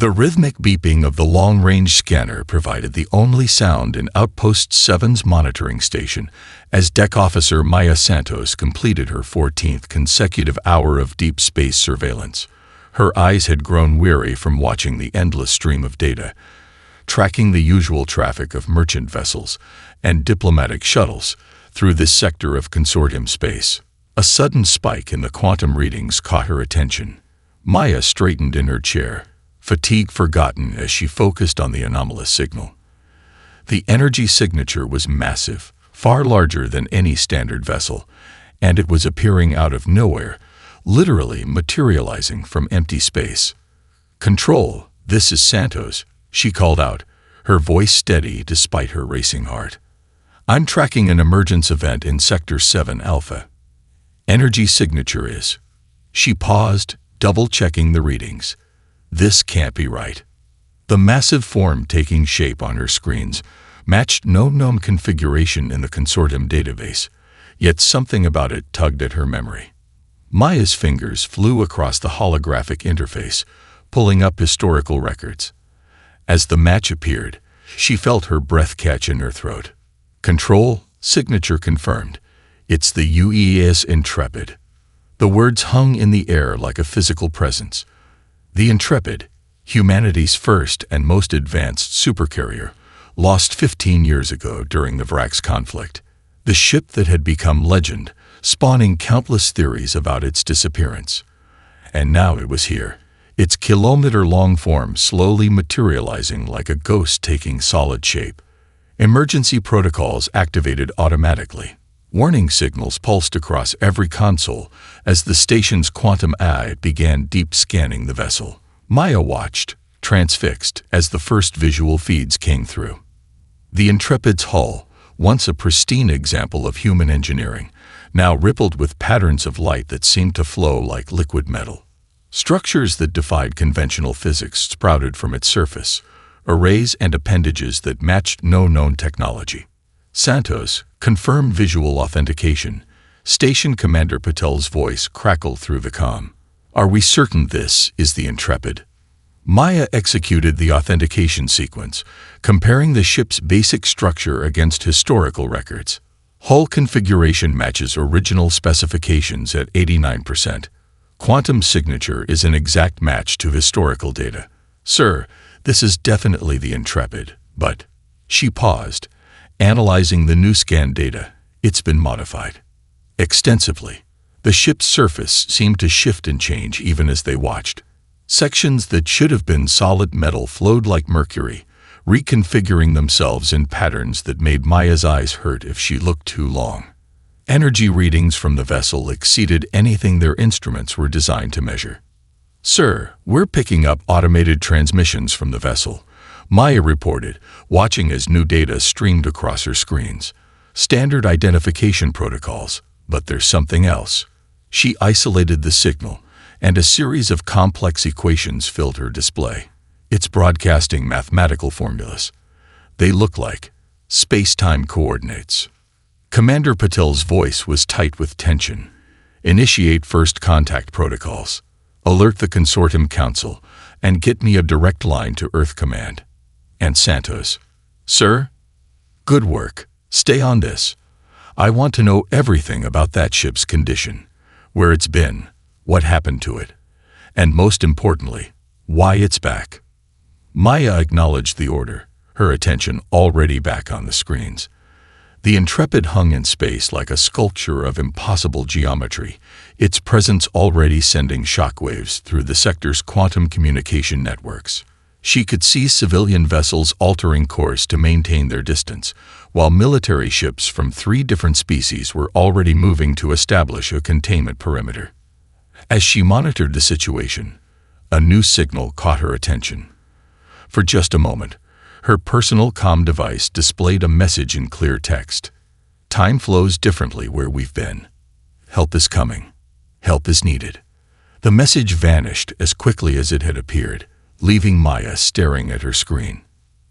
The rhythmic beeping of the long-range scanner provided the only sound in Outpost 7's monitoring station as Deck Officer Maya Santos completed her 14th consecutive hour of deep space surveillance. Her eyes had grown weary from watching the endless stream of data, tracking the usual traffic of merchant vessels and diplomatic shuttles through this sector of consortium space. A sudden spike in the quantum readings caught her attention. Maya straightened in her chair, fatigue forgotten as she focused on the anomalous signal. The energy signature was massive, far larger than any standard vessel, and it was appearing out of nowhere, literally materializing from empty space. "Control, this is Santos," she called out, her voice steady despite her racing heart. "I'm tracking an emergence event in Sector 7 Alpha. Energy signature is..." She paused, double-checking the readings. This can't be right. The massive form taking shape on her screens matched no known configuration in the consortium database, yet something about it tugged at her memory. Maya's fingers flew across the holographic interface, pulling up historical records. As the match appeared, she felt her breath catch in her throat. "Control, signature confirmed. It's the UES Intrepid." The words hung in the air like a physical presence. The Intrepid, humanity's first and most advanced supercarrier, lost 15 years ago during the Vrax conflict. The ship that had become legend, spawning countless theories about its disappearance. And now it was here, its kilometer-long form slowly materializing like a ghost taking solid shape. Emergency protocols activated automatically. Warning signals pulsed across every console as the station's quantum eye began deep scanning the vessel. Maya watched, transfixed, as the first visual feeds came through. The Intrepid's hull, once a pristine example of human engineering, now rippled with patterns of light that seemed to flow like liquid metal. Structures that defied conventional physics sprouted from its surface, arrays and appendages that matched no known technology. "Santos, confirm visual authentication." Station Commander Patel's voice crackled through the comm. "Are we certain this is the Intrepid?" Maya executed the authentication sequence, comparing the ship's basic structure against historical records. Hull configuration matches original specifications at 89%. Quantum signature is an exact match to historical data. "Sir, this is definitely the Intrepid, but..." She paused, analyzing the new scan data. "It's been modified extensively." The ship's surface seemed to shift and change even as they watched. Sections that should have been solid metal flowed like mercury, reconfiguring themselves in patterns that made Maya's eyes hurt if she looked too long. Energy readings from the vessel exceeded anything their instruments were designed to measure. "Sir, we're picking up automated transmissions from the vessel," Maya reported, watching as new data streamed across her screens. "Standard identification protocols, but there's something else." She isolated the signal, and a series of complex equations filled her display. It's broadcasting mathematical formulas. They look like space-time coordinates. Commander Patel's voice was tight with tension. "Initiate first contact protocols. Alert the Consortium Council, and get me a direct line to Earth Command." And Santos, "Sir? Good work. Stay on this. I want to know everything about that ship's condition, where it's been, what happened to it, and most importantly, why it's back." Maya acknowledged the order, her attention already back on the screens. The Intrepid hung in space like a sculpture of impossible geometry, its presence already sending shockwaves through the sector's quantum communication networks. She could see civilian vessels altering course to maintain their distance, while military ships from 3 different species were already moving to establish a containment perimeter. As she monitored the situation, a new signal caught her attention. For just a moment, her personal comm device displayed a message in clear text. "Time flows differently where we've been. Help is coming. Help is needed." The message vanished as quickly as it had appeared, leaving Maya staring at her screen.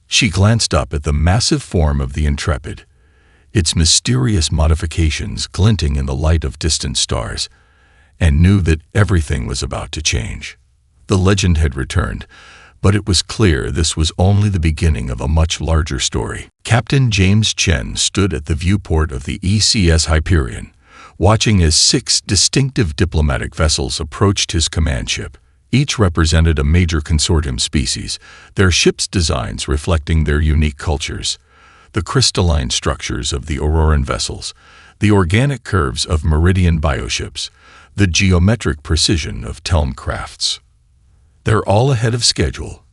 She glanced up at the massive form of the Intrepid, its mysterious modifications glinting in the light of distant stars, and knew that everything was about to change. The legend had returned, But it was clear this was only the beginning of a much larger story. Captain James Chen stood at the viewport of the ECS Hyperion, watching as 6 distinctive diplomatic vessels approached his command ship. Each represented a major consortium species, their ships' designs reflecting their unique cultures. The crystalline structures of the Auroran vessels, the organic curves of Meridian bioships, the geometric precision of Telm crafts. "They're all ahead of schedule,"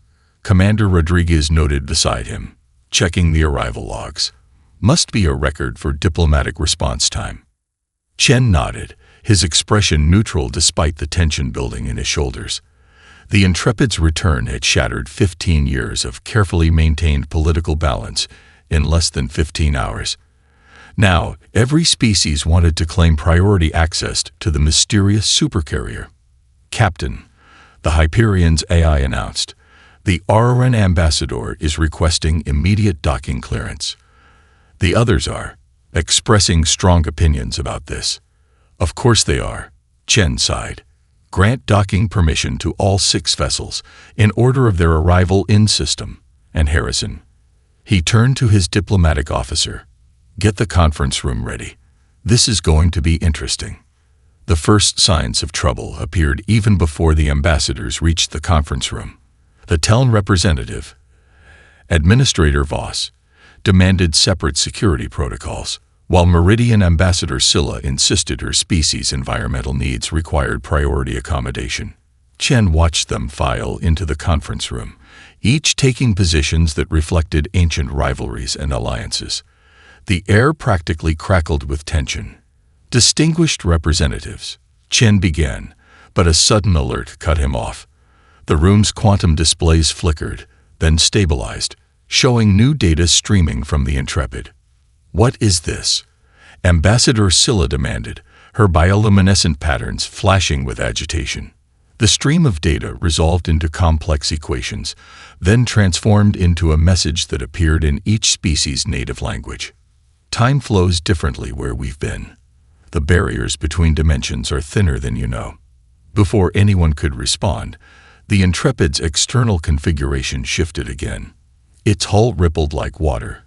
Commander Rodriguez noted beside him, checking the arrival logs. "Must be a record for diplomatic response time." Chen nodded, his expression neutral despite the tension building in his shoulders. The Intrepid's return had shattered 15 years of carefully maintained political balance in less than 15 hours. Now, every species wanted to claim priority access to the mysterious supercarrier. "Captain," the Hyperion's AI announced, "the Auroran ambassador is requesting immediate docking clearance." The others are expressing strong opinions about this. "Of course they are," Chen sighed. "Grant docking permission to all 6 vessels in order of their arrival in system." And Harrison, he turned to his diplomatic officer, "Get the conference room ready. This is going to be interesting." The first signs of trouble appeared even before the ambassadors reached the conference room. The Teln representative, Administrator Voss, demanded separate security protocols, while Meridian Ambassador Scylla insisted her species' environmental needs required priority accommodation. Chen watched them file into the conference room, each taking positions that reflected ancient rivalries and alliances. The air practically crackled with tension. "Distinguished representatives," Chen began, but a sudden alert cut him off. The room's quantum displays flickered, then stabilized, showing new data streaming from the Intrepid. "What is this?" Ambassador Scylla demanded, her bioluminescent patterns flashing with agitation. The stream of data resolved into complex equations, then transformed into a message that appeared in each species' native language. "Time flows differently where we've been. The barriers between dimensions are thinner than you know." Before anyone could respond, the Intrepid's external configuration shifted again. Its hull rippled like water,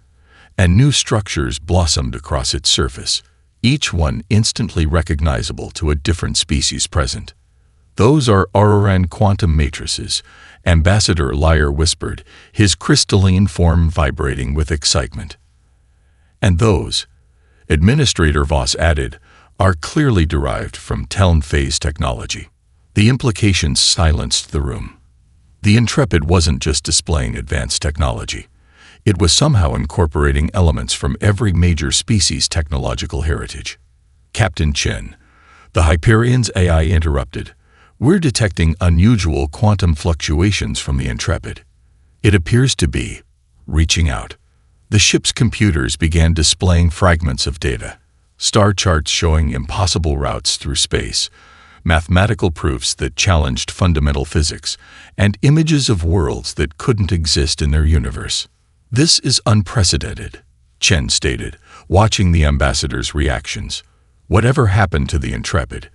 and new structures blossomed across its surface, each one instantly recognizable to a different species present. "Those are Auroran quantum matrices," Ambassador Lyre whispered, his crystalline form vibrating with excitement. "And those," Administrator Voss added, "are clearly derived from Teln phase technology." The implications silenced the room. The Intrepid wasn't just displaying advanced technology. It was somehow incorporating elements from every major species' technological heritage. "Captain Chen," the Hyperion's AI interrupted, "we're detecting unusual quantum fluctuations from the Intrepid. It appears to be reaching out." The ship's computers began displaying fragments of data, star charts showing impossible routes through space, mathematical proofs that challenged fundamental physics, and images of worlds that couldn't exist in their universe. "This is unprecedented," Chen stated, watching the ambassador's reactions. "Whatever happened to the Intrepid,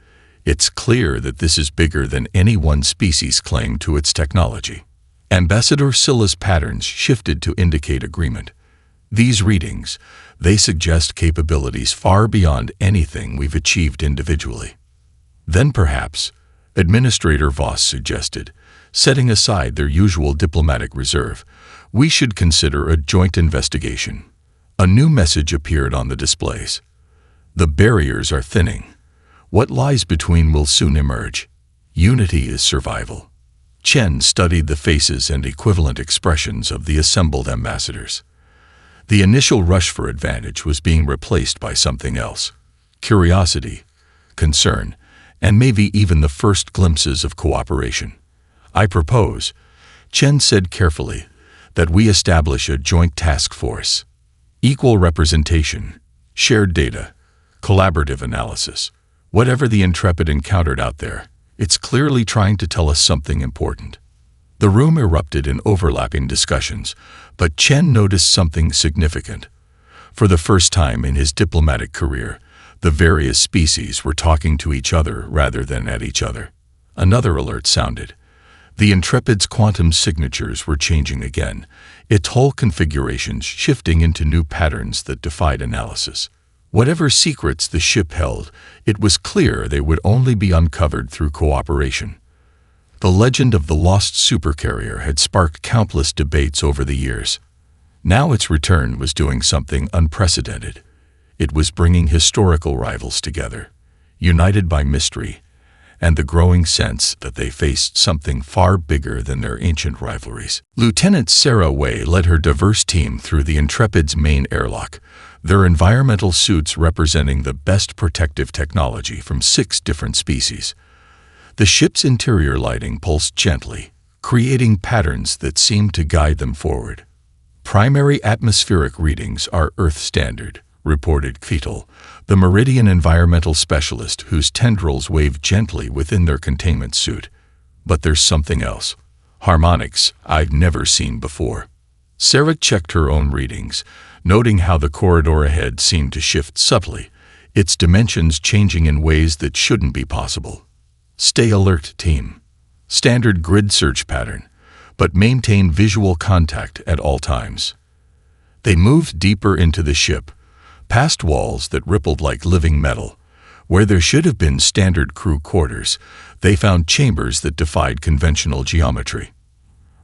it's clear that this is bigger than any one species' claim to its technology." Ambassador Scylla's patterns shifted to indicate agreement. "These readings, they suggest capabilities far beyond anything we've achieved individually." "Then perhaps," Administrator Voss suggested, setting aside their usual diplomatic reserve, "we should consider a joint investigation." A new message appeared on the displays. "The barriers are thinning. What lies between will soon emerge. Unity is survival." Chen studied the faces and equivalent expressions of the assembled ambassadors. The initial rush for advantage was being replaced by something else: curiosity, concern, and maybe even the first glimpses of cooperation. "I propose," Chen said carefully, "that we establish a joint task force. Equal representation, shared data, collaborative analysis. Whatever the Intrepid encountered out there, it's clearly trying to tell us something important." The room erupted in overlapping discussions, but Chen noticed something significant. For the first time in his diplomatic career, the various species were talking to each other rather than at each other. Another alert sounded. The Intrepid's quantum signatures were changing again, its whole configuration shifting into new patterns that defied analysis. Whatever secrets the ship held, it was clear they would only be uncovered through cooperation. The legend of the lost supercarrier had sparked countless debates over the years. Now its return was doing something unprecedented. It was bringing historical rivals together, united by mystery and the growing sense that they faced something far bigger than their ancient rivalries. Lieutenant Sarah Way led her diverse team through the Intrepid's main airlock, their environmental suits representing the best protective technology from 6 different species. The ship's interior lighting pulsed gently, creating patterns that seemed to guide them forward. Primary atmospheric readings are Earth standard, reported Ketel, the Meridian environmental specialist whose tendrils waved gently within their containment suit. But there's something else. Harmonics I've never seen before. Sarah checked her own readings, noting how the corridor ahead seemed to shift subtly, its dimensions changing in ways that shouldn't be possible. Stay alert, team. Standard grid search pattern, but maintain visual contact at all times. They moved deeper into the ship, past walls that rippled like living metal. Where there should have been standard crew quarters, they found chambers that defied conventional geometry.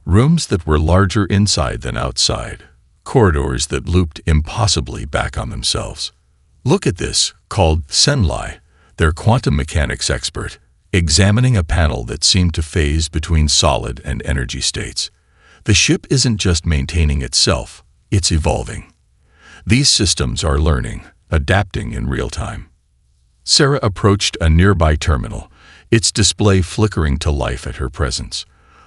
Rooms that were larger inside than outside, corridors that looped impossibly back on themselves. Look at this, called Senlai, their quantum mechanics expert, examining a panel that seemed to phase between solid and energy states. The ship isn't just maintaining itself, it's evolving. These systems are learning, adapting in real time. Sarah approached a nearby terminal, its display flickering to life at her presence.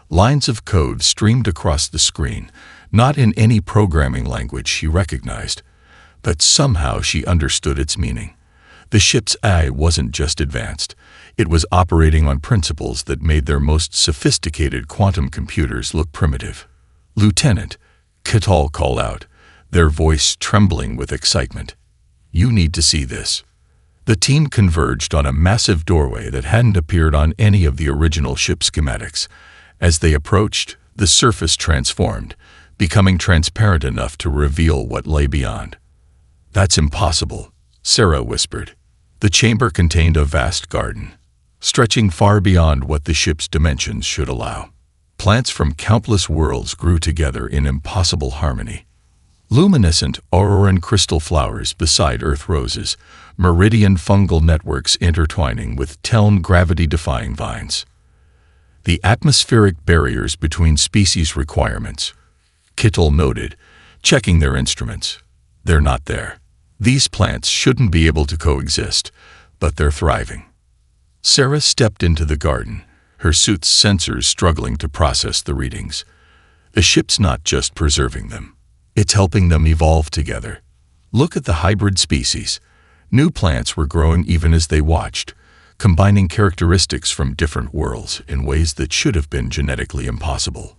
Lines of code streamed across the screen, not in any programming language she recognized, but somehow she understood its meaning. The ship's AI wasn't just advanced, it was operating on principles that made their most sophisticated quantum computers look primitive. "Lieutenant," Ketel called out, their voice trembling with excitement. "You need to see this." The team converged on a massive doorway that hadn't appeared on any of the original ship schematics. As they approached, the surface transformed, becoming transparent enough to reveal what lay beyond. "That's impossible," Sarah whispered. The chamber contained a vast garden, stretching far beyond what the ship's dimensions should allow. Plants from countless worlds grew together in impossible harmony. Luminescent auroran crystal flowers beside earth roses, meridian fungal networks intertwining with Teln gravity-defying vines. The atmospheric barriers between species requirements, Ketel noted, checking their instruments. They're not there. These plants shouldn't be able to coexist, but they're thriving. Sarah stepped into the garden, her suit's sensors struggling to process the readings. The ship's not just preserving them. It's helping them evolve together. Look at the hybrid species. New plants were growing even as they watched, combining characteristics from different worlds in ways that should have been genetically impossible.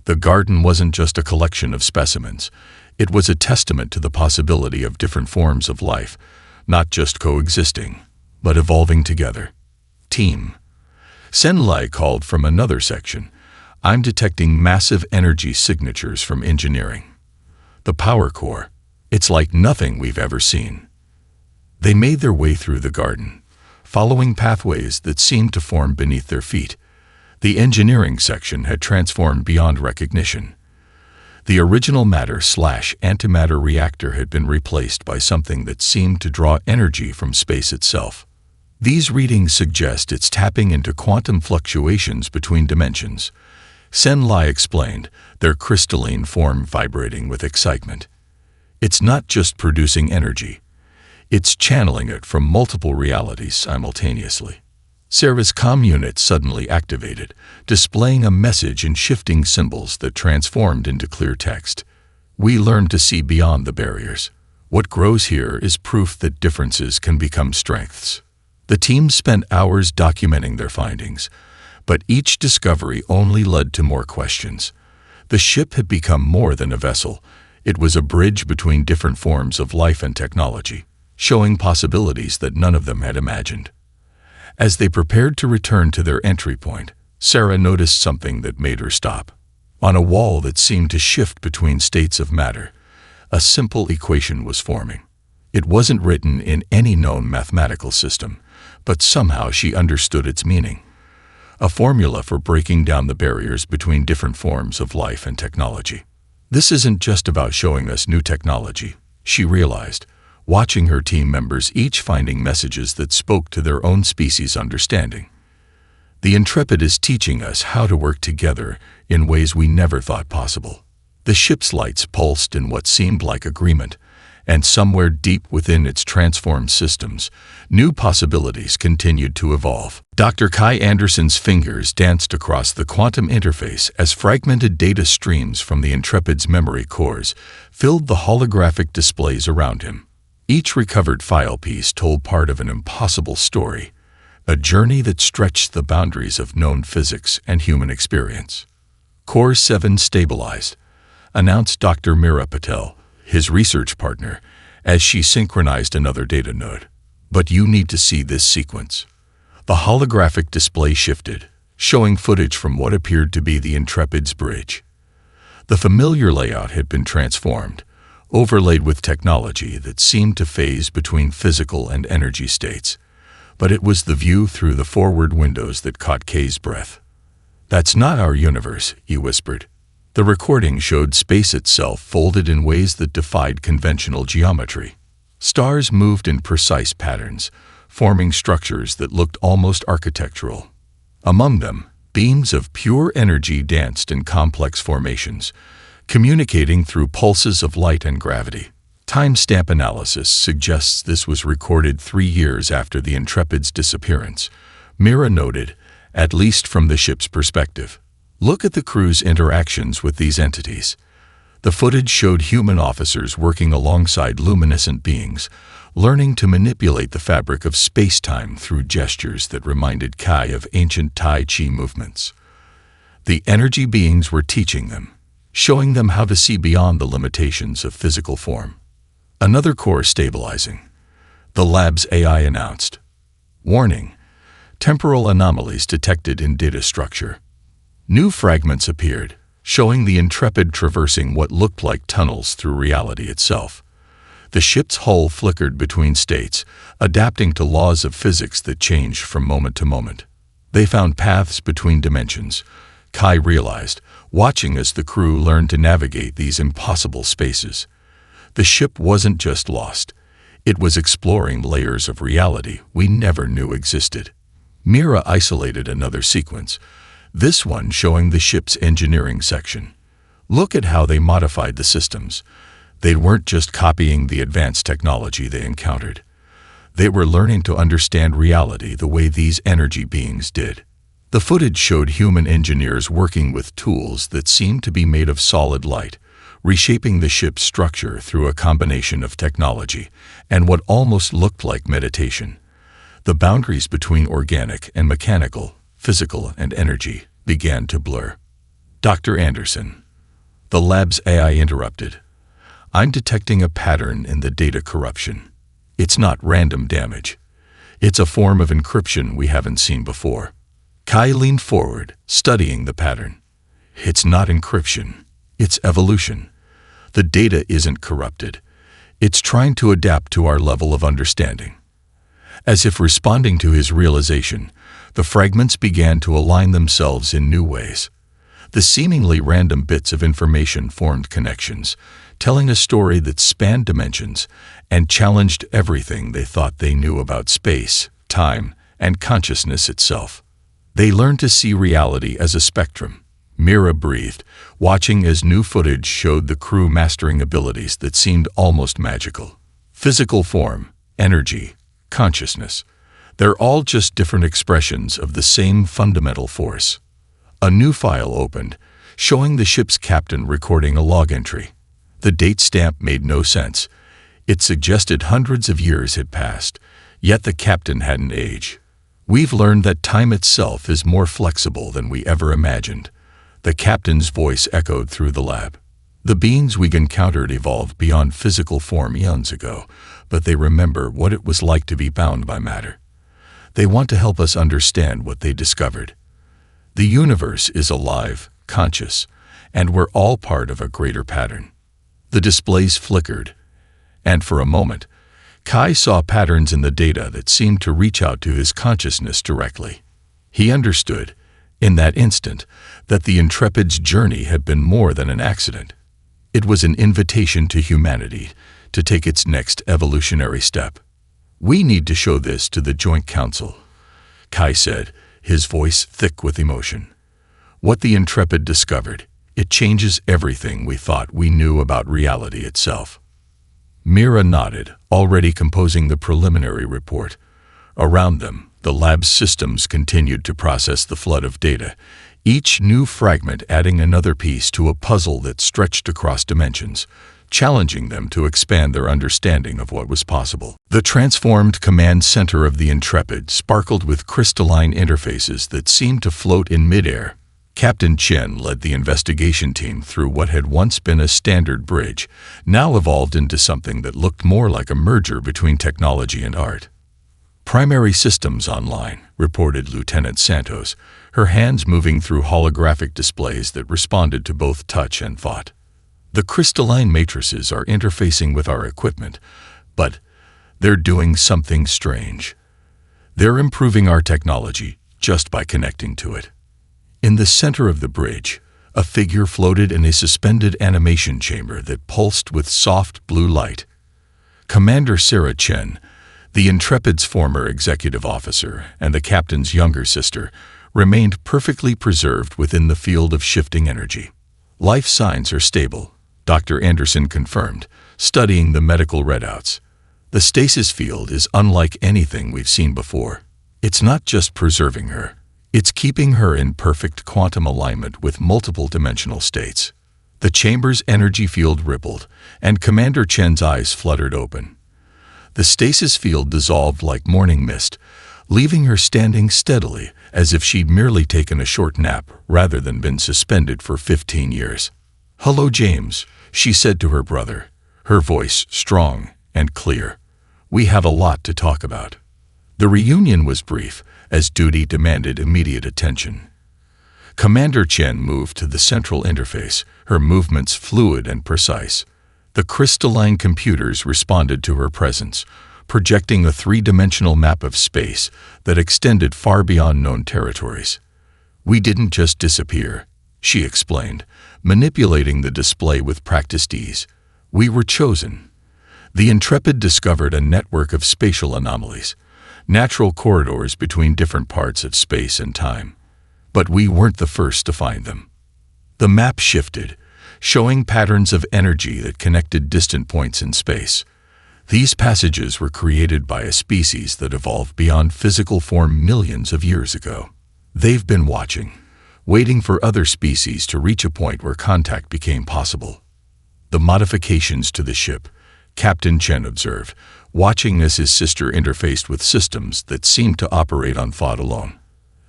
The garden wasn't just a collection of specimens. It was a testament to the possibility of different forms of life, not just coexisting, but evolving together. "Team," Senlai called from another section, "I'm detecting massive energy signatures from engineering. The power core, it's like nothing we've ever seen." They made their way through the garden, following pathways that seemed to form beneath their feet. The engineering section had transformed beyond recognition. The original matter/antimatter reactor had been replaced by something that seemed to draw energy from space itself. These readings suggest it's tapping into quantum fluctuations between dimensions. Senlai explained, their crystalline form vibrating with excitement. It's not just producing energy. It's channeling it from multiple realities simultaneously. Sarah's comm unit suddenly activated, displaying a message in shifting symbols that transformed into clear text. "We learned to see beyond the barriers. What grows here is proof that differences can become strengths." The team spent hours documenting their findings, but each discovery only led to more questions. The ship had become more than a vessel. It was a bridge between different forms of life and technology, showing possibilities that none of them had imagined. As they prepared to return to their entry point, Sarah noticed something that made her stop. On a wall that seemed to shift between states of matter, a simple equation was forming. It wasn't written in any known mathematical system, but somehow she understood its meaning. A formula for breaking down the barriers between different forms of life and technology. This isn't just about showing us new technology, she realized, watching her team members each finding messages that spoke to their own species' understanding. The Intrepid is teaching us how to work together in ways we never thought possible. The ship's lights pulsed in what seemed like agreement, and somewhere deep within its transformed systems, new possibilities continued to evolve. Dr. Kai Anderson's fingers danced across the quantum interface as fragmented data streams from the Intrepid's memory cores filled the holographic displays around him. Each recovered file piece told part of an impossible story, a journey that stretched the boundaries of known physics and human experience. Core 7 stabilized, announced Dr. Meera Patel, his research partner, as she synchronized another data node. But you need to see this sequence. The holographic display shifted, showing footage from what appeared to be the Intrepid's bridge. The familiar layout had been transformed, overlaid with technology that seemed to phase between physical and energy states. But it was the view through the forward windows that caught Kay's breath. "That's not our universe," he whispered. The recording showed space itself folded in ways that defied conventional geometry. Stars moved in precise patterns, forming structures that looked almost architectural. Among them, beams of pure energy danced in complex formations, communicating through pulses of light and gravity. Timestamp analysis suggests this was recorded 3 years after the Intrepid's disappearance, Meera noted, at least from the ship's perspective. Look at the crew's interactions with these entities. The footage showed human officers working alongside luminescent beings, learning to manipulate the fabric of space-time through gestures that reminded Kai of ancient Tai Chi movements. The energy beings were teaching them, showing them how to see beyond the limitations of physical form. Another core stabilizing. The lab's AI announced. Warning: temporal anomalies detected in data structure. New fragments appeared, showing the Intrepid traversing what looked like tunnels through reality itself. The ship's hull flickered between states, adapting to laws of physics that changed from moment to moment. They found paths between dimensions, Kai realized, watching as the crew learned to navigate these impossible spaces. The ship wasn't just lost. It was exploring layers of reality we never knew existed. Meera isolated another sequence, this one showing the ship's engineering section. Look at how they modified the systems. They weren't just copying the advanced technology they encountered. They were learning to understand reality the way these energy beings did. The footage showed human engineers working with tools that seemed to be made of solid light, reshaping the ship's structure through a combination of technology and what almost looked like meditation. The boundaries between organic and mechanical, physical and energy, began to blur. Dr. Anderson. The lab's AI interrupted. I'm detecting a pattern in the data corruption. It's not random damage. It's a form of encryption we haven't seen before. Kai leaned forward, studying the pattern. It's not encryption. It's evolution. The data isn't corrupted. It's trying to adapt to our level of understanding. As if responding to his realization, the fragments began to align themselves in new ways. The seemingly random bits of information formed connections, telling a story that spanned dimensions and challenged everything they thought they knew about space, time, and consciousness itself. They learned to see reality as a spectrum. Meera breathed, watching as new footage showed the crew mastering abilities that seemed almost magical. Physical form, energy, consciousness. They're all just different expressions of the same fundamental force. A new file opened, showing the ship's captain recording a log entry. The date stamp made no sense. It suggested hundreds of years had passed, yet the captain hadn't aged. We've learned that time itself is more flexible than we ever imagined. The captain's voice echoed through the lab. The beings we encountered evolved beyond physical form eons ago, but they remember what it was like to be bound by matter. They want to help us understand what they discovered. The universe is alive, conscious, and we're all part of a greater pattern. The displays flickered, and for a moment, Kai saw patterns in the data that seemed to reach out to his consciousness directly. He understood, in that instant, that the Intrepid's journey had been more than an accident. It was an invitation to humanity to take its next evolutionary step. "We need to show this to the Joint Council," Kai said, his voice thick with emotion. "What the Intrepid discovered, it changes everything we thought we knew about reality itself." Mira nodded, already composing the preliminary report. Around them, the lab's systems continued to process the flood of data, each new fragment adding another piece to a puzzle that stretched across dimensions, challenging them to expand their understanding of what was possible. The transformed command center of the Intrepid sparkled with crystalline interfaces that seemed to float in midair. Captain Chen led the investigation team through what had once been a standard bridge, now evolved into something that looked more like a merger between technology and art. "Primary systems online," reported Lieutenant Santos, her hands moving through holographic displays that responded to both touch and thought. "The crystalline matrices are interfacing with our equipment, but they're doing something strange. They're improving our technology just by connecting to it." In the center of the bridge, a figure floated in a suspended animation chamber that pulsed with soft blue light. Commander Sarah Chen, the Intrepid's former executive officer and the captain's younger sister, remained perfectly preserved within the field of shifting energy. "Life signs are stable," Dr. Anderson confirmed, studying the medical readouts. "The stasis field is unlike anything we've seen before. It's not just preserving her. It's keeping her in perfect quantum alignment with multiple dimensional states." The chamber's energy field rippled, and Commander Chen's eyes fluttered open. The stasis field dissolved like morning mist, leaving her standing steadily as if she'd merely taken a short nap rather than been suspended for 15 years. "Hello, James," she said to her brother, her voice strong and clear. "We have a lot to talk about." The reunion was brief, as duty demanded immediate attention. Commander Chen moved to the central interface, her movements fluid and precise. The crystalline computers responded to her presence, projecting a three-dimensional map of space that extended far beyond known territories. "We didn't just disappear," she explained, manipulating the display with practiced ease. "We were chosen." The Intrepid discovered a network of spatial anomalies, natural corridors between different parts of space and time. But we weren't the first to find them. The map shifted, showing patterns of energy that connected distant points in space. These passages were created by a species that evolved beyond physical form millions of years ago. They've been watching, waiting for other species to reach a point where contact became possible. "The modifications to the ship," Captain Chen observed, watching as his sister interfaced with systems that seemed to operate on thought alone.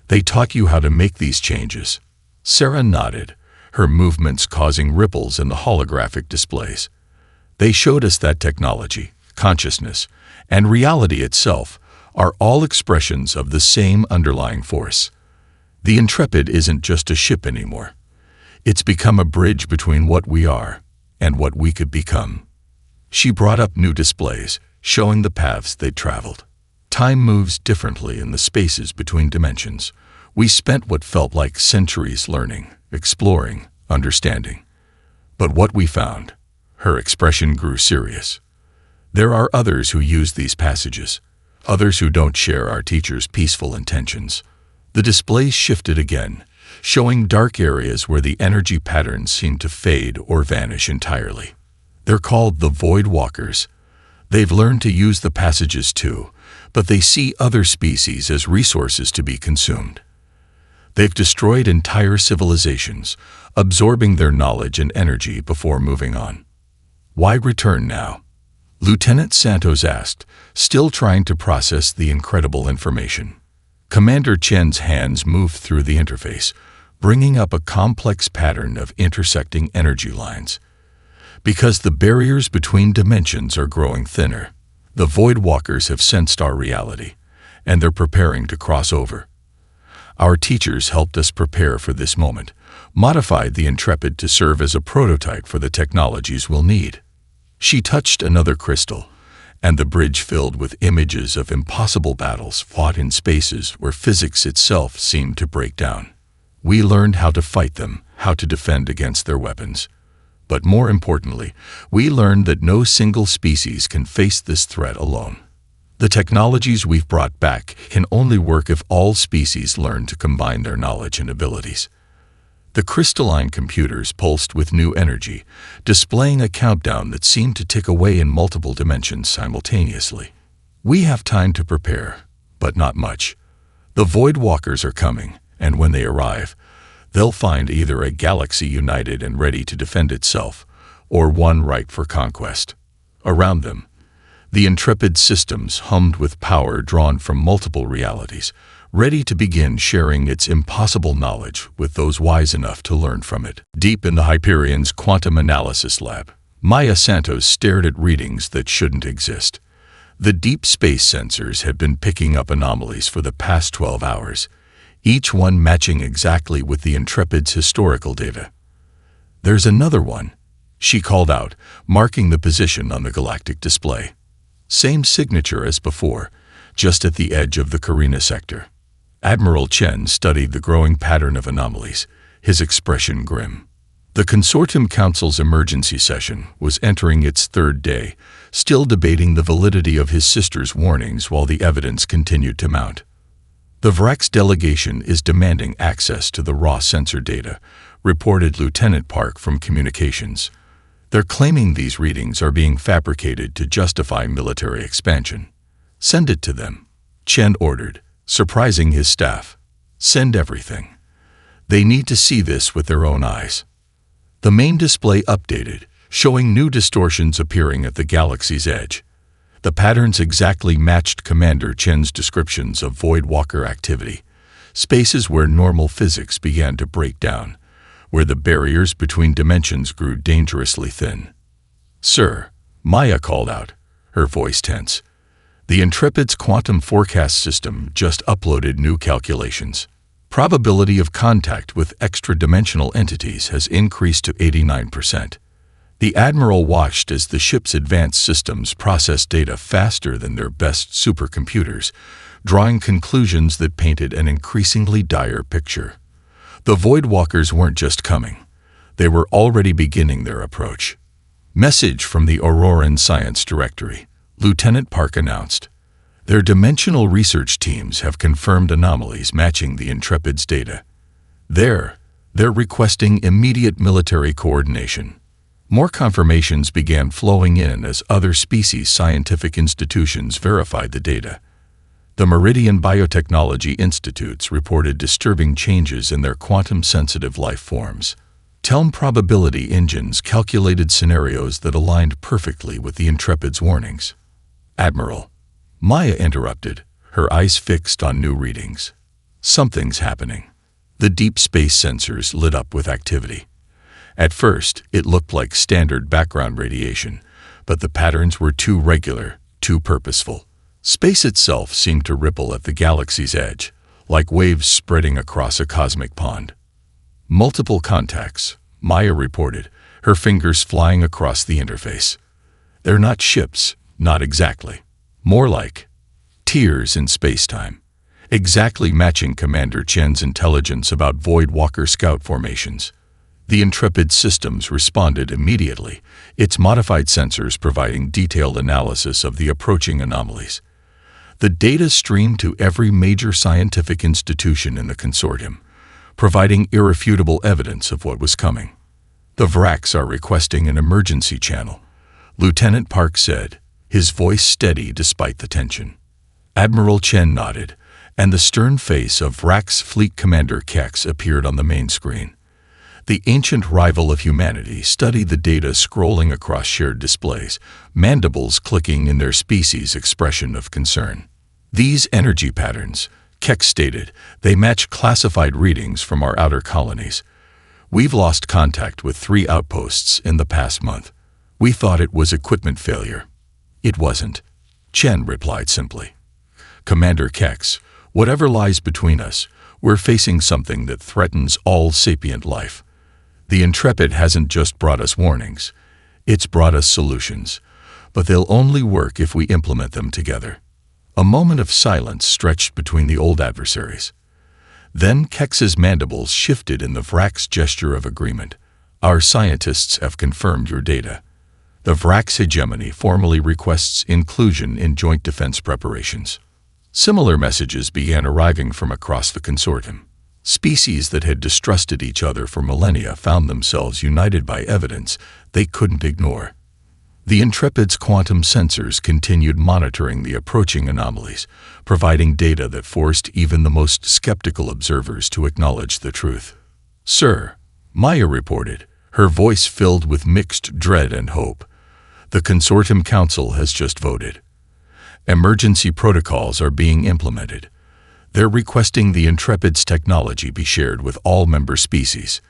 "They taught you how to make these changes." Sarah nodded, her movements causing ripples in the holographic displays. "They showed us that technology, consciousness, and reality itself are all expressions of the same underlying force. The Intrepid isn't just a ship anymore. It's become a bridge between what we are and what we could become." She brought up new displays, showing the paths they'd traveled. "Time moves differently in the spaces between dimensions. We spent what felt like centuries learning, exploring, understanding. But what we found," her expression grew serious. "There are others who use these passages, others who don't share our teacher's peaceful intentions." The displays shifted again, showing dark areas where the energy patterns seemed to fade or vanish entirely. "They're called the Void Walkers. They've learned to use the passages too, but they see other species as resources to be consumed. They've destroyed entire civilizations, absorbing their knowledge and energy before moving on." "Why return now?" Lieutenant Santos asked, still trying to process the incredible information. Commander Chen's hands moved through the interface, bringing up a complex pattern of intersecting energy lines. "Because the barriers between dimensions are growing thinner. The Void Walkers have sensed our reality, and they're preparing to cross over. Our teachers helped us prepare for this moment, modified the Intrepid to serve as a prototype for the technologies we'll need. She touched another crystal, and the bridge filled with images of impossible battles fought in spaces where physics itself seemed to break down. We learned how to fight them, how to defend against their weapons. But more importantly, we learned that no single species can face this threat alone. The technologies we've brought back can only work if all species learn to combine their knowledge and abilities. The crystalline computers pulsed with new energy, displaying a countdown that seemed to tick away in multiple dimensions simultaneously. We have time to prepare, but not much. The Void Walkers are coming, and when they arrive, they'll find either a galaxy united and ready to defend itself, or one ripe for conquest. Around them, the Intrepid systems hummed with power drawn from multiple realities, ready to begin sharing its impossible knowledge with those wise enough to learn from it. Deep in the Hyperion's quantum analysis lab, Maya Santos stared at readings that shouldn't exist. The deep space sensors had been picking up anomalies for the past 12 hours, each one matching exactly with the Intrepid's historical data. "There's another one," she called out, marking the position on the galactic display. Same signature as before, just at the edge of the Carina sector. Admiral Chen studied the growing pattern of anomalies, his expression grim. The Consortium Council's emergency session was entering its third day, still debating the validity of his sister's warnings while the evidence continued to mount. "The Vrax delegation is demanding access to the raw sensor data," reported Lieutenant Park from Communications. "They're claiming these readings are being fabricated to justify military expansion." "Send it to them," Chen ordered, surprising his staff. "Send everything. They need to see this with their own eyes." The main display updated, showing new distortions appearing at the galaxy's edge. The patterns exactly matched Commander Chen's descriptions of Void Walker activity, spaces where normal physics began to break down, where the barriers between dimensions grew dangerously thin. "Sir," Maya called out, her voice tense. "The Intrepid's quantum forecast system just uploaded new calculations. Probability of contact with extra-dimensional entities has increased to 89%. The Admiral watched as the ship's advanced systems processed data faster than their best supercomputers, drawing conclusions that painted an increasingly dire picture. The Void Walkers weren't just coming. They were already beginning their approach. "Message from the Auroran Science Directory," Lieutenant Park announced. "Their dimensional research teams have confirmed anomalies matching the Intrepid's data. They're requesting immediate military coordination." More confirmations began flowing in as other species scientific institutions verified the data. The Meridian Biotechnology Institutes reported disturbing changes in their quantum-sensitive life forms. Telm probability engines calculated scenarios that aligned perfectly with the Intrepid's warnings. "Admiral," Maya interrupted, her eyes fixed on new readings. "Something's happening." The deep space sensors lit up with activity. At first, it looked like standard background radiation, but the patterns were too regular, too purposeful. Space itself seemed to ripple at the galaxy's edge, like waves spreading across a cosmic pond. "Multiple contacts," Maya reported, her fingers flying across the interface. "They're not ships, not exactly. More like tears in space-time, exactly matching Commander Chen's intelligence about Void Walker scout formations." The Intrepid systems responded immediately, its modified sensors providing detailed analysis of the approaching anomalies. The data streamed to every major scientific institution in the consortium, providing irrefutable evidence of what was coming. "The Vrax are requesting an emergency channel," Lieutenant Park said, his voice steady despite the tension. Admiral Chen nodded, and the stern face of Vrax Fleet Commander Kex appeared on the main screen. The ancient rival of humanity studied the data scrolling across shared displays, mandibles clicking in their species' expression of concern. "These energy patterns," Keck stated, "they match classified readings from our outer colonies. We've lost contact with 3 outposts in the past month. We thought it was equipment failure." "It wasn't," Chen replied simply. "Commander Kex, whatever lies between us, We're facing something that threatens all sapient life. The Intrepid hasn't just brought us warnings. It's brought us solutions. But they'll only work if we implement them together. A moment of silence stretched between the old adversaries. Then Kex's mandibles shifted in the Vrax's gesture of agreement. Our scientists have confirmed your data. The Vrax hegemony formally requests inclusion in joint defense preparations. Similar messages began arriving from across the consortium. Species that had distrusted each other for millennia found themselves united by evidence they couldn't ignore. The Intrepid's quantum sensors continued monitoring the approaching anomalies, providing data that forced even the most skeptical observers to acknowledge the truth. "Sir," Maya reported, her voice filled with mixed dread and hope, "the Consortium Council has just voted. Emergency protocols are being implemented. They're requesting the Intrepid's technology be shared with all member species."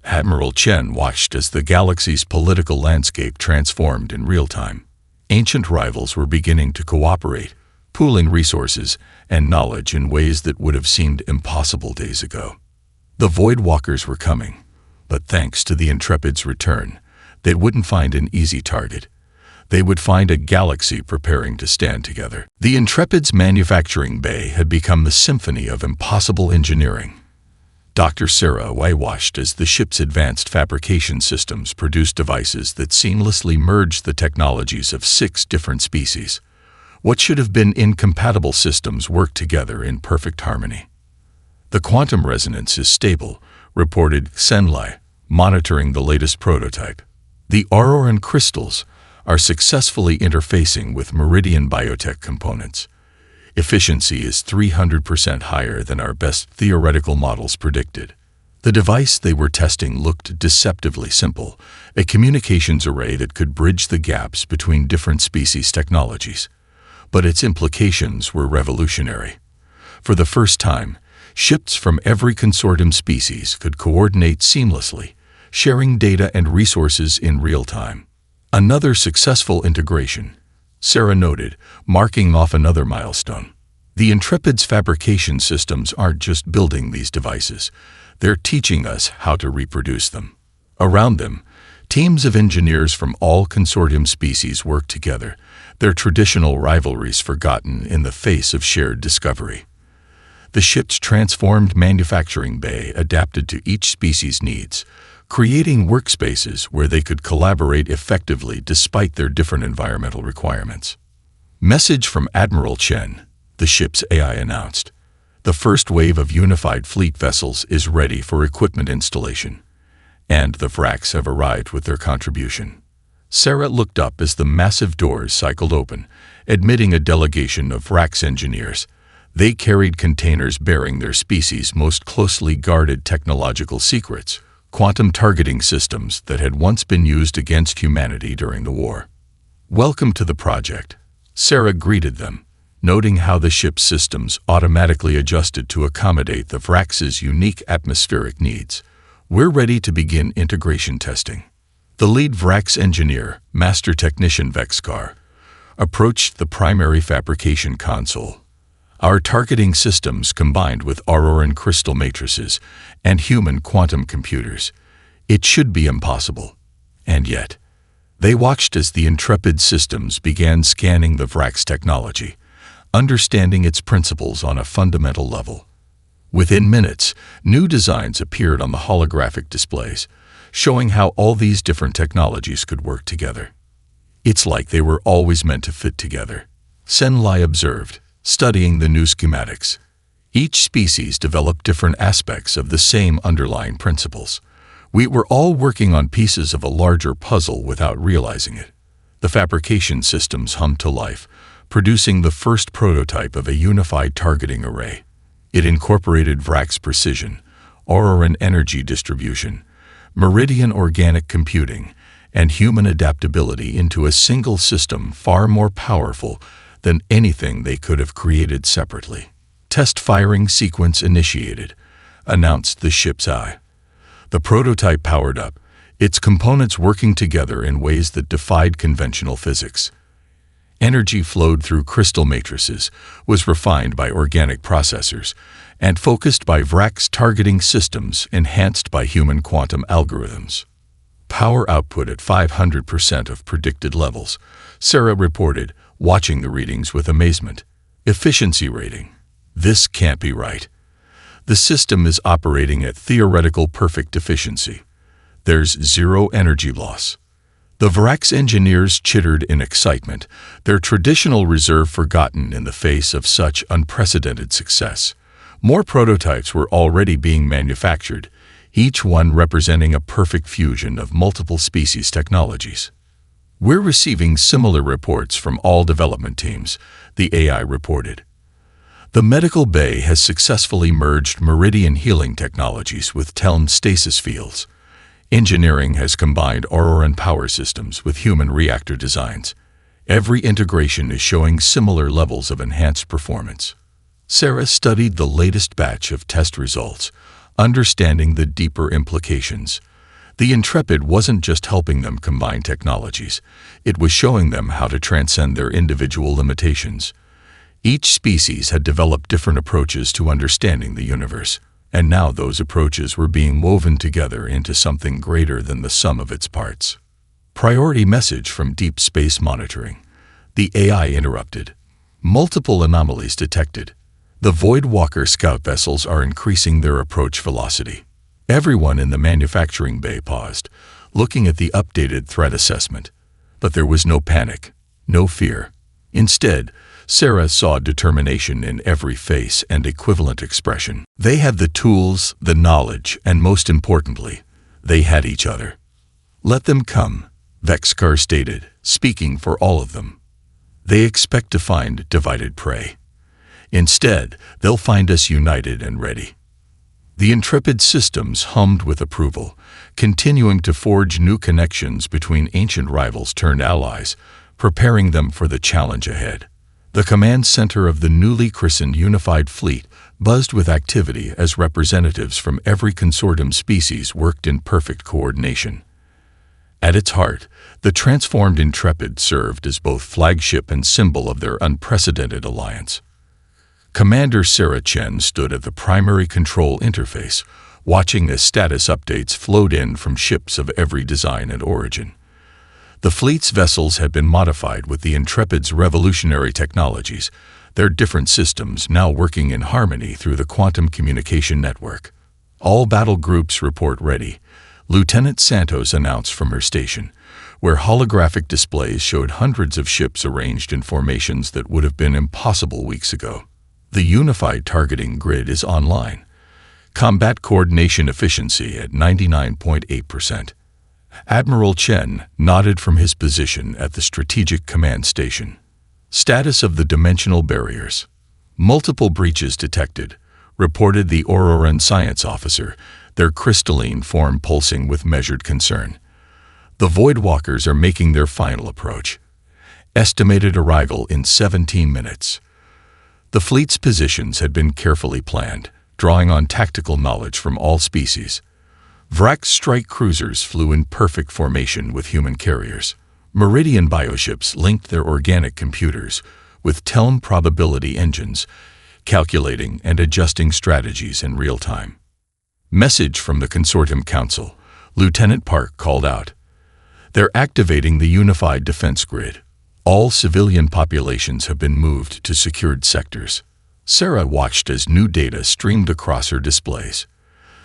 Admiral Chen watched as the galaxy's political landscape transformed in real time. Ancient rivals were beginning to cooperate, pooling resources and knowledge in ways that would have seemed impossible days ago. The Void Walkers were coming, but thanks to the Intrepid's return, they wouldn't find an easy target. They would find a galaxy preparing to stand together. The Intrepid's manufacturing bay had become the symphony of impossible engineering. Dr. Sarah watched as the ship's advanced fabrication systems produced devices that seamlessly merged the technologies of 6 different species. What should have been incompatible systems worked together in perfect harmony. "The quantum resonance is stable," reported Senlai, monitoring the latest prototype. "The Auroran crystals are successfully interfacing with Meridian biotech components. Efficiency is 300% higher than our best theoretical models predicted." The device they were testing looked deceptively simple, a communications array that could bridge the gaps between different species' technologies. But its implications were revolutionary. For the first time, ships from every consortium species could coordinate seamlessly, sharing data and resources in real time. "Another successful integration," Sarah noted, marking off another milestone. The Intrepid's fabrication systems aren't just building these devices, they're teaching us how to reproduce them. Around them, teams of engineers from all consortium species work together, their traditional rivalries forgotten in the face of shared discovery. The ship's transformed manufacturing bay adapted to each species' needs, creating workspaces where they could collaborate effectively despite their different environmental requirements. "Message from Admiral Chen," the ship's AI announced. "The first wave of unified fleet vessels is ready for equipment installation, and the Vrax have arrived with their contribution." Sarah looked up as the massive doors cycled open, admitting a delegation of Vrax engineers. They carried containers bearing their species' most closely guarded technological secrets, quantum targeting systems that had once been used against humanity during the war. "Welcome to the project," Sarah greeted them, noting how the ship's systems automatically adjusted to accommodate the Vrax's unique atmospheric needs. "We're ready to begin integration testing." The lead Vrax engineer, Master Technician Vexkar, approached the primary fabrication console. "Our targeting systems combined with Auroran crystal matrices and human quantum computers. It should be impossible." And yet, they watched as the Intrepid systems began scanning the Vrax technology, understanding its principles on a fundamental level. Within minutes, new designs appeared on the holographic displays, showing how all these different technologies could work together. "It's like they were always meant to fit together," Senlai observed, studying the new schematics. Each species developed different aspects of the same underlying principles. We were all working on pieces of a larger puzzle without realizing it. The fabrication systems hummed to life, producing the first prototype of a unified targeting array. It incorporated Vrax precision, Auroran energy distribution, Meridian organic computing, and human adaptability into a single system far more powerful than anything they could have created separately. "Test firing sequence initiated," announced the ship's eye. The prototype powered up, its components working together in ways that defied conventional physics. Energy flowed through crystal matrices, was refined by organic processors, and focused by Vrak's targeting systems enhanced by human quantum algorithms. Power output at 500% of predicted levels, Sarah reported, watching the readings with amazement. Efficiency rating. This can't be right. The system is operating at theoretical perfect efficiency. There's zero energy loss. The Vrak's engineers chittered in excitement, their traditional reserve forgotten in the face of such unprecedented success. More prototypes were already being manufactured, each one representing a perfect fusion of multiple species technologies. We're receiving similar reports from all development teams, the AI reported. The medical bay has successfully merged meridian healing technologies with Telm stasis fields. Engineering has combined Auroran power systems with human reactor designs. Every integration is showing similar levels of enhanced performance. Sarah studied the latest batch of test results, understanding the deeper implications. The Intrepid wasn't just helping them combine technologies, it was showing them how to transcend their individual limitations. Each species had developed different approaches to understanding the universe, and now those approaches were being woven together into something greater than the sum of its parts. Priority message from Deep Space Monitoring. The AI interrupted. Multiple anomalies detected. The Voidwalker scout vessels are increasing their approach velocity. Everyone in the manufacturing bay paused, looking at the updated threat assessment. But there was no panic, no fear. Instead, Sarah saw determination in every face and equivalent expression. They had the tools, the knowledge, and most importantly, they had each other. Let them come, Vexkar stated, speaking for all of them. They expect to find divided prey. Instead, they'll find us united and ready. The Intrepid systems hummed with approval, continuing to forge new connections between ancient rivals turned allies, preparing them for the challenge ahead. The command center of the newly christened Unified Fleet buzzed with activity as representatives from every consortium species worked in perfect coordination. At its heart, the transformed Intrepid served as both flagship and symbol of their unprecedented alliance. Commander Sarah Chen stood at the primary control interface, watching as status updates flowed in from ships of every design and origin. The fleet's vessels had been modified with the Intrepid's revolutionary technologies, their different systems now working in harmony through the quantum communication network. All battle groups report ready, Lieutenant Santos announced from her station, where holographic displays showed hundreds of ships arranged in formations that would have been impossible weeks ago. The unified targeting grid is online. Combat coordination efficiency at 99.8%. Admiral Chen nodded from his position at the Strategic Command Station. Status of the dimensional barriers. Multiple breaches detected, reported the Auroran science officer, their crystalline form pulsing with measured concern. The Voidwalkers are making their final approach. Estimated arrival in 17 minutes. The fleet's positions had been carefully planned, drawing on tactical knowledge from all species. Vrak's strike cruisers flew in perfect formation with human carriers. Meridian bioships linked their organic computers with Telm probability engines, calculating and adjusting strategies in real time. Message from the Consortium Council. Lieutenant Park called out. They're activating the unified defense grid. All civilian populations have been moved to secured sectors. Sarah watched as new data streamed across her displays.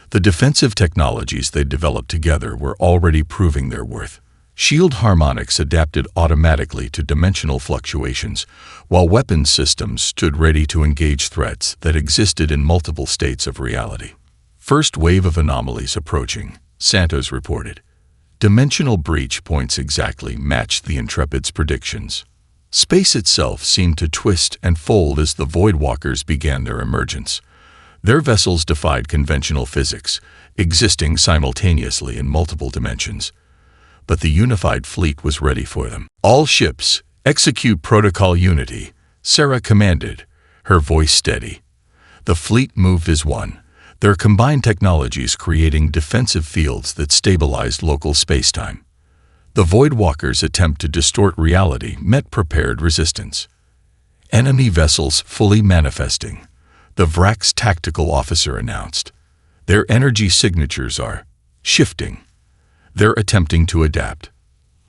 The defensive technologies they developed together were already proving their worth. Shield harmonics adapted automatically to dimensional fluctuations, while weapons systems stood ready to engage threats that existed in multiple states of reality. First wave of anomalies approaching, Santos reported. Dimensional breach points exactly matched the Intrepid's predictions. Space itself seemed to twist and fold as the Voidwalkers began their emergence. Their vessels defied conventional physics, existing simultaneously in multiple dimensions. But the unified fleet was ready for them. All ships, execute Protocol Unity, Sarah commanded, her voice steady. The fleet moved as one, their combined technologies creating defensive fields that stabilized local spacetime. The Voidwalkers' attempt to distort reality met prepared resistance. Enemy vessels fully manifesting, the Vrak's tactical officer announced. Their energy signatures are shifting. They're attempting to adapt.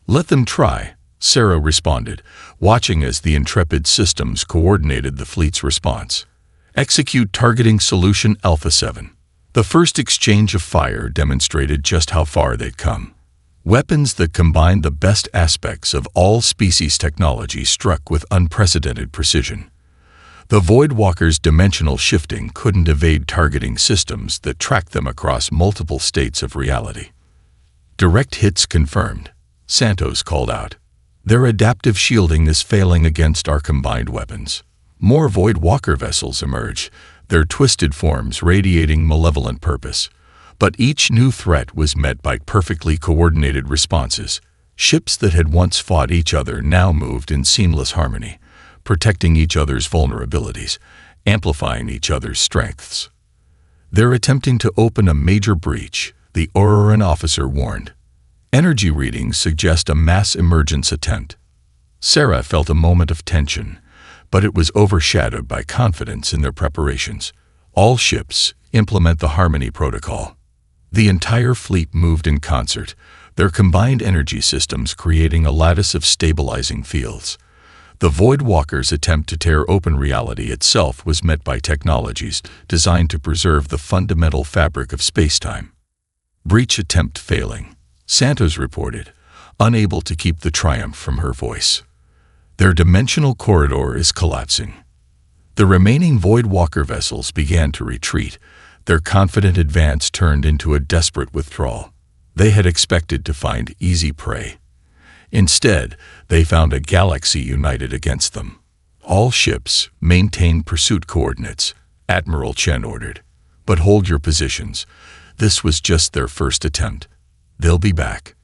Let them try, Sarah responded, watching as the Intrepid systems coordinated the fleet's response. Execute targeting solution Alpha 7. The first exchange of fire demonstrated just how far they'd come. Weapons that combined the best aspects of all species technology struck with unprecedented precision. The Voidwalkers' dimensional shifting couldn't evade targeting systems that tracked them across multiple states of reality. Direct hits confirmed, Santos called out. Their adaptive shielding is failing against our combined weapons. More Voidwalker vessels emerge, their twisted forms radiating malevolent purpose. But each new threat was met by perfectly coordinated responses. Ships that had once fought each other now moved in seamless harmony, protecting each other's vulnerabilities, amplifying each other's strengths. They're attempting to open a major breach, the Auroran officer warned. Energy readings suggest a mass emergence attempt. Sarah felt a moment of tension, but it was overshadowed by confidence in their preparations. All ships implement the Harmony Protocol. The entire fleet moved in concert, their combined energy systems creating a lattice of stabilizing fields. The Voidwalkers' attempt to tear open reality itself was met by technologies designed to preserve the fundamental fabric of spacetime. Breach attempt failing, Santos reported, unable to keep the triumph from her voice. Their dimensional corridor is collapsing. The remaining Voidwalker vessels began to retreat, their confident advance turned into a desperate withdrawal. They had expected to find easy prey. Instead, they found a galaxy united against them. All ships maintain pursuit coordinates, Admiral Chen ordered. But hold your positions. This was just their first attempt. They'll be back.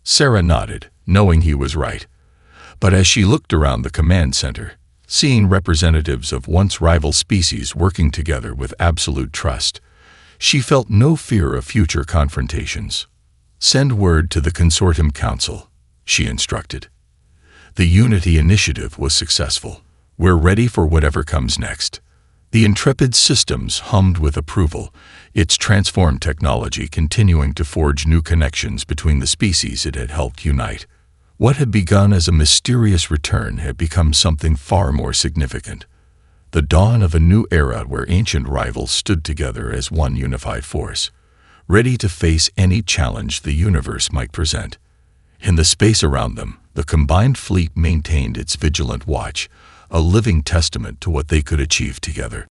Sarah nodded, knowing he was right. But as she looked around the command center, seeing representatives of once rival species working together with absolute trust, she felt no fear of future confrontations. Send word to the Consortium Council, she instructed. The Unity Initiative was successful. We're ready for whatever comes next. The Intrepid systems hummed with approval, its transformed technology continuing to forge new connections between the species it had helped unite. What had begun as a mysterious return had become something far more significant. The dawn of a new era where ancient rivals stood together as one unified force, ready to face any challenge the universe might present. In the space around them, the combined fleet maintained its vigilant watch, a living testament to what they could achieve together.